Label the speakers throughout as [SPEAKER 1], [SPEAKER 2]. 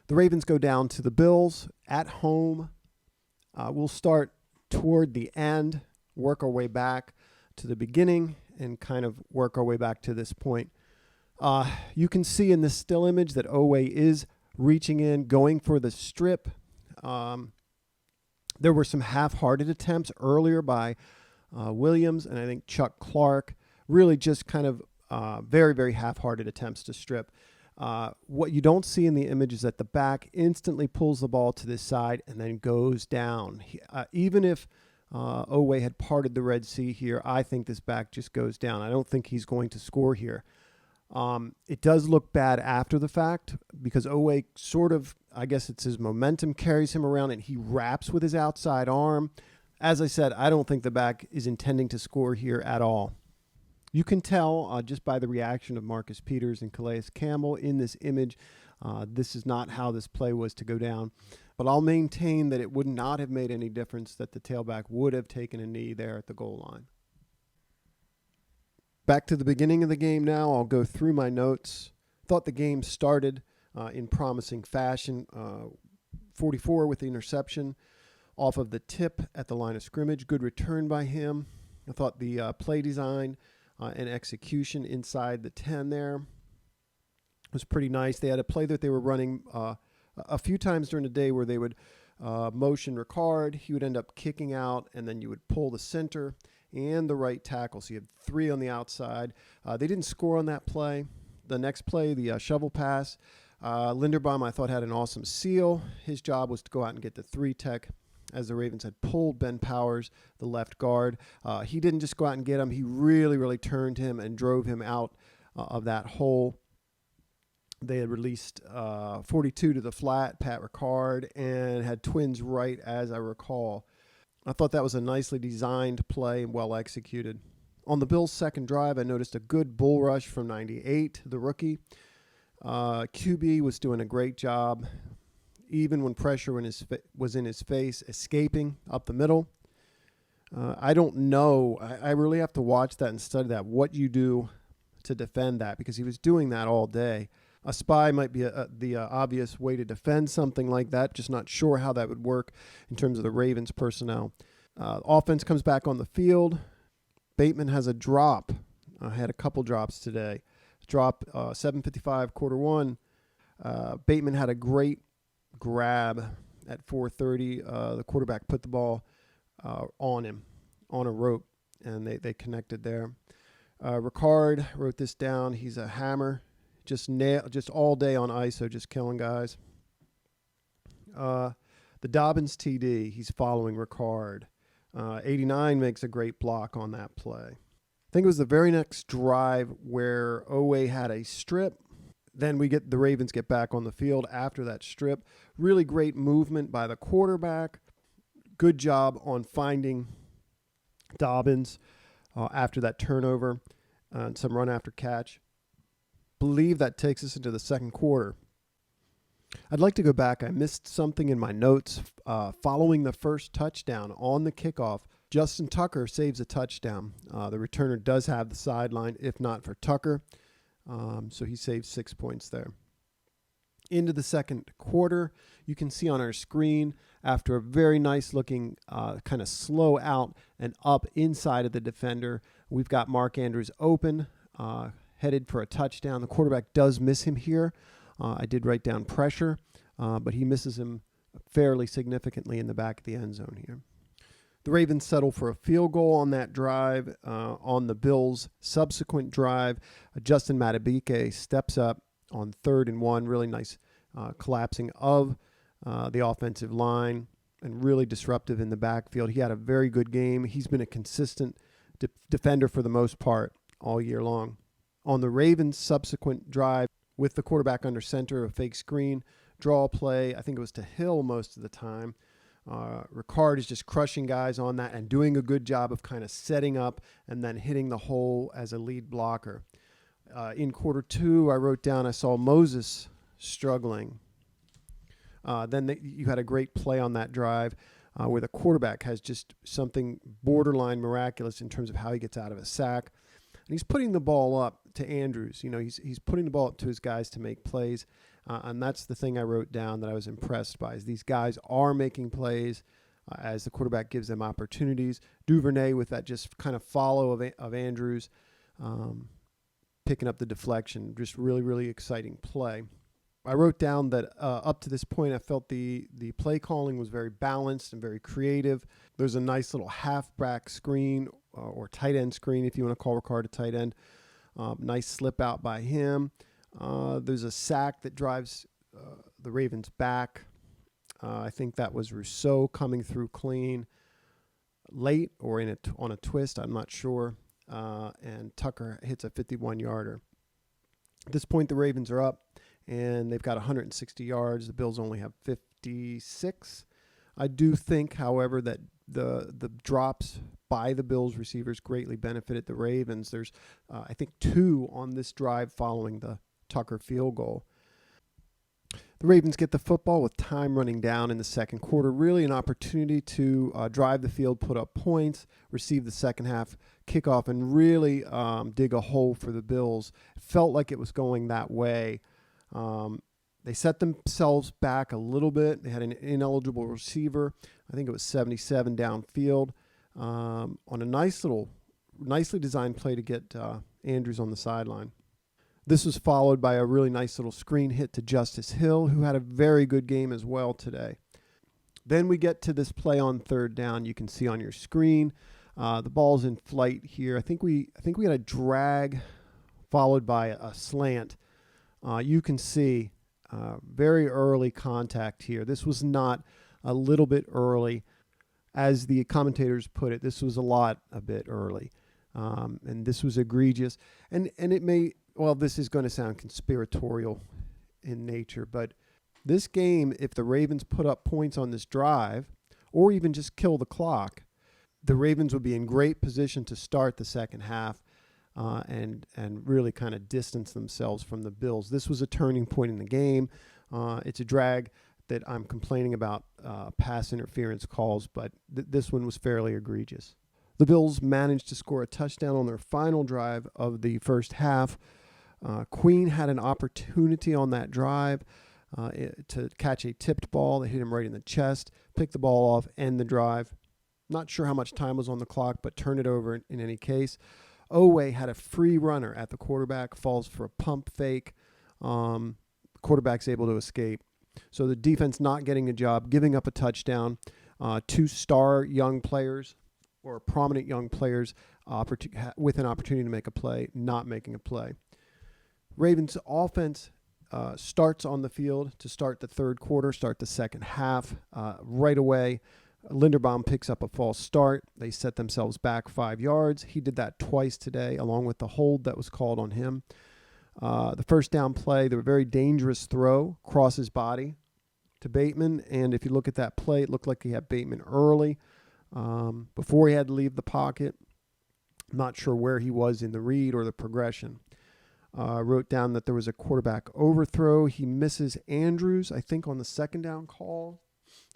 [SPEAKER 1] The Ravens go down to the Bills at home. We'll start toward the end, work our way back to the beginning, and kind of work our way back to this point. You can see in this still image that Oweh is reaching in, going for the strip. There were some half-hearted attempts earlier by Williams and I think Chuck Clark, really just kind of very, very half-hearted attempts to strip. What you don't see in the image is that the back instantly pulls the ball to this side and then goes down. Even if Oweh had parted the Red Sea here, I think this back just goes down. I don't think he's going to score here. It does look bad after the fact because Oweh sort of, I guess it's his momentum carries him around and he wraps with his outside arm. As I said, I don't think the back is intending to score here at all. You can tell just by the reaction of Marcus Peters and Calais Campbell in this image, this is not how this play was to go down. But I'll maintain that it would not have made any difference that the tailback would have taken a knee there at the goal line. Back to the beginning of the game now. I'll go through my notes. Thought the game started in promising fashion. 44 with the interception off of the tip at the line of scrimmage. Good return by him. I thought the play design and execution inside the 10 there was pretty nice. They had a play that they were running a few times during the day where they would motion Ricard. He would end up kicking out, and then you would pull the center and the right tackle. So you had 3 on the outside. They didn't score on that play. The next play, the shovel pass, Linderbaum I thought had an awesome seal. His job was to go out and get the 3 tech as the Ravens had pulled Ben Powers, the left guard. He didn't just go out and get him. He really, really turned him and drove him out of that hole. They had released 42 to the flat, Pat Ricard, and had twins right as I recall. I thought that was a nicely designed play and well executed. On the Bills' second drive, I noticed a good bull rush from 98, the rookie. QB was doing a great job, even when pressure was in his face, escaping up the middle. I don't know. I really have to watch that and study that, what you do to defend that, because he was doing that all day. A spy might be the obvious way to defend something like that. Just not sure how that would work in terms of the Ravens personnel. Offense comes back on the field. Bateman has a drop. I had a couple drops today. Drop 7:55, quarter one. Bateman had a great grab at 4:30. The quarterback put the ball on him, on a rope, and they connected there. Ricard wrote this down. He's a hammer. Just all day on ISO, just killing guys. The Dobbins TD, he's following Ricard. 89 makes a great block on that play. I think it was the very next drive where Oweh had a strip. Then the Ravens get back on the field after that strip. Really great movement by the quarterback. Good job on finding Dobbins after that turnover and some run after catch. Believe that takes us into the second quarter. I'd like to go back. I missed something in my notes. Following the first touchdown on the kickoff, Justin Tucker saves a touchdown. The returner does have the sideline, if not for Tucker. So he saves 6 points there. Into the second quarter, you can see on our screen, after a very nice looking kind of slow out and up inside of the defender, we've got Mark Andrews open, headed for a touchdown. The quarterback does miss him here. I did write down pressure, but he misses him fairly significantly in the back of the end zone here. The Ravens settle for a field goal on that drive. On the Bills' subsequent drive, Justin Matabike steps up on 3rd and 1. Really nice collapsing of the offensive line and really disruptive in the backfield. He had a very good game. He's been a consistent defender for the most part all year long. On the Ravens' subsequent drive, with the quarterback under center, a fake screen, draw play, I think it was to Hill most of the time. Ricard is just crushing guys on that and doing a good job of kind of setting up and then hitting the hole as a lead blocker. In quarter 2, I wrote down I saw Moses struggling. Then you had a great play on that drive where the quarterback has just something borderline miraculous in terms of how he gets out of a sack. And he's putting the ball up to Andrews. You know, he's putting the ball up to his guys to make plays. And that's the thing I wrote down that I was impressed by, is these guys are making plays as the quarterback gives them opportunities. Duvernay with that just kind of follow of Andrews, picking up the deflection. Just really, really exciting play. I wrote down that up to this point, I felt the play calling was very balanced and very creative. There's a nice little halfback screen or tight end screen, if you want to call Ricard a tight end. Nice slip out by him. There's a sack that drives the Ravens back. I think that was Rousseau coming through clean late or on a twist. I'm not sure. And Tucker hits a 51-yarder. At this point, the Ravens are up, and they've got 160 yards. The Bills only have 56. I do think, however, that the drops by the Bills receivers greatly benefited the Ravens. There's, I think, 2 on this drive following the Tucker field goal. The Ravens get the football with time running down in the second quarter. Really an opportunity to drive the field, put up points, receive the second half kickoff, and really dig a hole for the Bills. It felt like it was going that way. They set themselves back a little bit. They had an ineligible receiver. I think it was 77 downfield on a nicely designed play to get Andrews on the sideline. This was followed by a really nice little screen hit to Justice Hill, who had a very good game as well today. Then we get to this play on third down. You can see on your screen the ball's in flight here. I think we had a drag followed by a slant. You can see very early contact here. This was not a little bit early. As the commentators put it, this was a bit early. And this was egregious. And it may, well, this is going to sound conspiratorial in nature, but this game, if the Ravens put up points on this drive or even just kill the clock, the Ravens would be in great position to start the second half and really kind of distance themselves from the Bills. This was a turning point in the game. It's a drag that I'm complaining about pass interference calls, but this one was fairly egregious. The Bills managed to score a touchdown on their final drive of the first half. Queen had an opportunity on that drive to catch a tipped ball that hit him right in the chest, pick the ball off, end the drive. Not sure how much time was on the clock, but turn it over in any case. Owe had a free runner at the quarterback, falls for a pump fake. Quarterback's able to escape. So the defense not getting a job, giving up a touchdown. 2 star young players or prominent young players with an opportunity to make a play, not making a play. Ravens offense starts on the field to start the third quarter, start the second half right away. Linderbaum picks up a false start. They set themselves back 5 yards. He did that twice today, along with the hold that was called on him. The first down play, the very dangerous throw, crosses body to Bateman. And if you look at that play, it looked like he had Bateman early before he had to leave the pocket. I'm not sure where he was in the read or the progression. Wrote down that there was a quarterback overthrow. He misses Andrews, I think, on the second down call.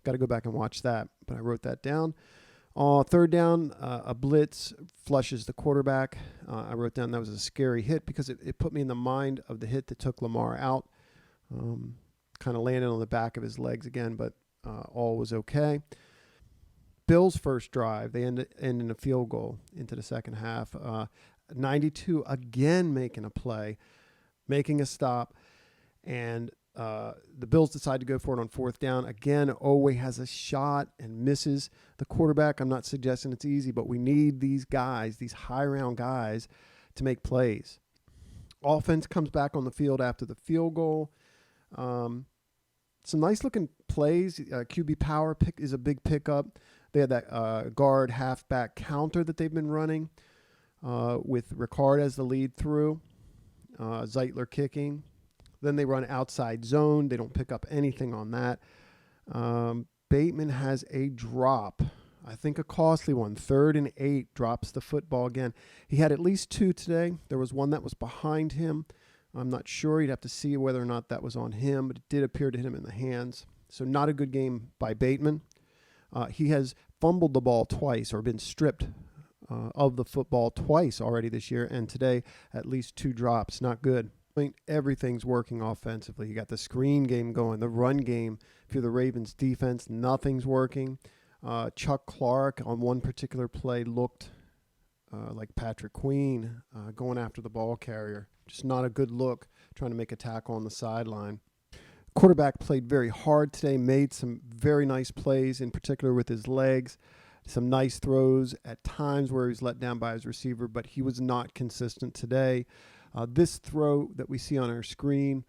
[SPEAKER 1] Got to go back and watch that, but I wrote that down. Third down, a blitz flushes the quarterback. I wrote down that was a scary hit because it put me in the mind of the hit that took Lamar out. Kind of landed on the back of his legs again, but all was okay. Bills' first drive, they end in a field goal into the second half. 92 again making a play, making a stop, and the Bills decide to go for it on fourth down. Again, Owe has a shot and misses the quarterback. I'm not suggesting it's easy, but we need these guys, these high-round guys, to make plays. Offense comes back on the field after the field goal. Some nice-looking plays. QB power is a big pickup. They had that guard halfback counter that they've been running with Ricard as the lead through. Zeitler kicking. Then they run outside zone. They don't pick up anything on that. Bateman has a drop. I think a costly one. 3rd and 8, drops the football again. He had at least 2 today. There was one that was behind him. I'm not sure. You'd have to see whether or not that was on him, but it did appear to hit him in the hands. So not a good game by Bateman. He has fumbled the ball twice or been stripped of the football twice already this year, and today at least 2 drops. Not good. Everything's working offensively. You got the screen game going, the run game. If you're the Ravens defense, nothing's working. Chuck Clark on one particular play looked like Patrick Queen going after the ball carrier. Just not a good look, trying to make a tackle on the sideline. Quarterback played very hard today, made some very nice plays, in particular with his legs. Some nice throws at times where he was let down by his receiver, but he was not consistent today. This throw that we see on our screen,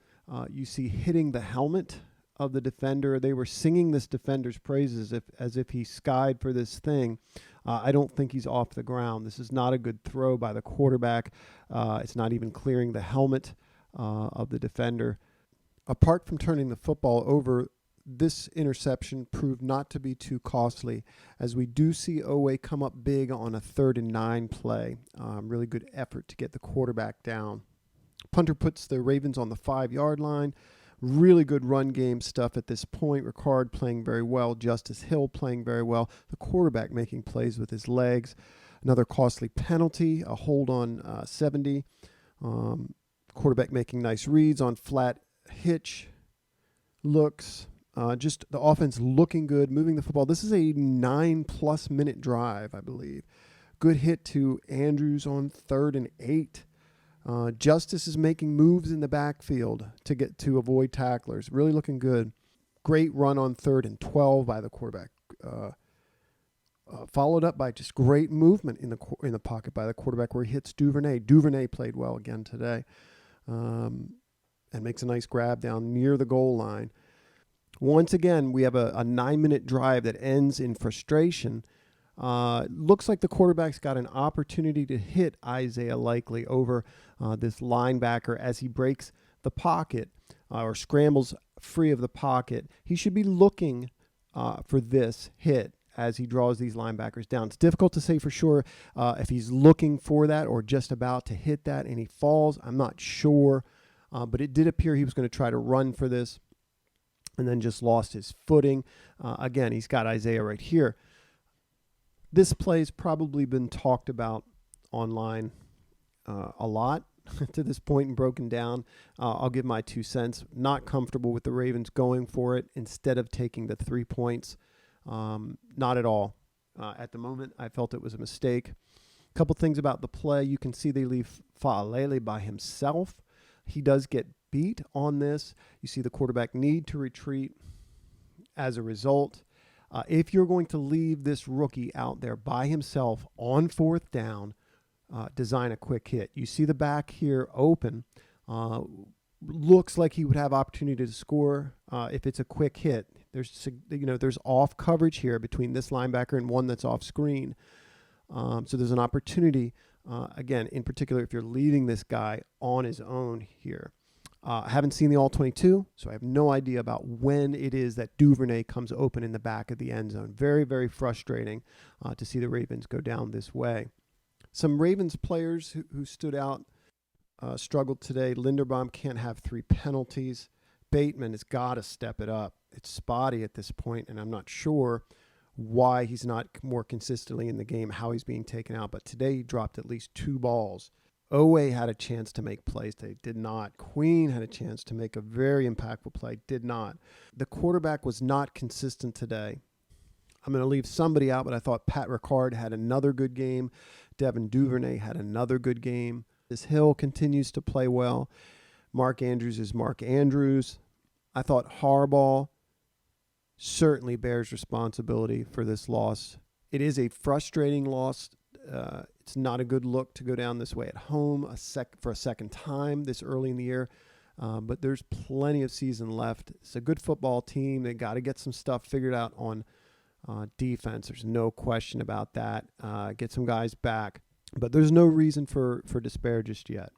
[SPEAKER 1] you see hitting the helmet of the defender. They were singing this defender's praises as if he skied for this thing. I don't think he's off the ground. This is not a good throw by the quarterback. It's not even clearing the helmet of the defender. Apart from turning the football over, this interception proved not to be too costly, as we do see Oweh come up big on a 3rd and 9 play. Really good effort to get the quarterback down. Punter puts the Ravens on the 5-yard line. Really good run game stuff at this point. Ricard playing very well. Justice Hill playing very well. The quarterback making plays with his legs. Another costly penalty, a hold on 70. Quarterback making nice reads on flat hitch looks. Just the offense looking good, moving the football. This is a 9+ minute drive, I believe. Good hit to Andrews on 3rd and 8. Justice is making moves in the backfield to avoid tacklers. Really looking good. Great run on 3rd and 12 by the quarterback. Followed up by just great movement in the pocket by the quarterback where he hits Duvernay. Duvernay played well again today, and makes a nice grab down near the goal line. Once again, we have a 9-minute drive that ends in frustration. Looks like the quarterback's got an opportunity to hit Isaiah Likely over this linebacker as he breaks the pocket or scrambles free of the pocket. He should be looking for this hit as he draws these linebackers down. It's difficult to say for sure if he's looking for that or just about to hit that and he falls. I'm not sure, but it did appear he was going to try to run for this and then just lost his footing. Again, he's got Isaiah right here. This play's probably been talked about online a lot to this point and broken down. I'll give my 2 cents. Not comfortable with the Ravens going for it instead of taking the 3 points. Not at all. At the moment, I felt it was a mistake. A couple things about the play. You can see they leave Fa'alele by himself. He does get beat on this. You see the quarterback need to retreat as a result. If you're going to leave this rookie out there by himself on 4th down, design a quick hit. You see the back here open. Looks like he would have opportunity to score if it's a quick hit. There's off coverage here between this linebacker and one that's off screen. So there's an opportunity, again, in particular, if you're leaving this guy on his own here. I haven't seen the All-22, so I have no idea about when it is that Duvernay comes open in the back of the end zone. Very, very frustrating to see the Ravens go down this way. Some Ravens players who stood out struggled today. Linderbaum can't have 3 penalties. Bateman has got to step it up. It's spotty at this point, and I'm not sure why he's not more consistently in the game, how he's being taken out. But today he dropped at least 2 balls. Oweh had a chance to make plays. They did not. Queen had a chance to make a very impactful play. Did not. The quarterback was not consistent today. I'm going to leave somebody out, but I thought Pat Ricard had another good game. Devin Duvernay had another good game. This Hill continues to play well. Mark Andrews is Mark Andrews. I thought Harbaugh certainly bears responsibility for this loss. It is a frustrating loss. It's not a good look to go down this way at home for a second time this early in the year. But there's plenty of season left. It's a good football team. They got to get some stuff figured out on defense. There's no question about that. Get some guys back. But there's no reason for despair just yet.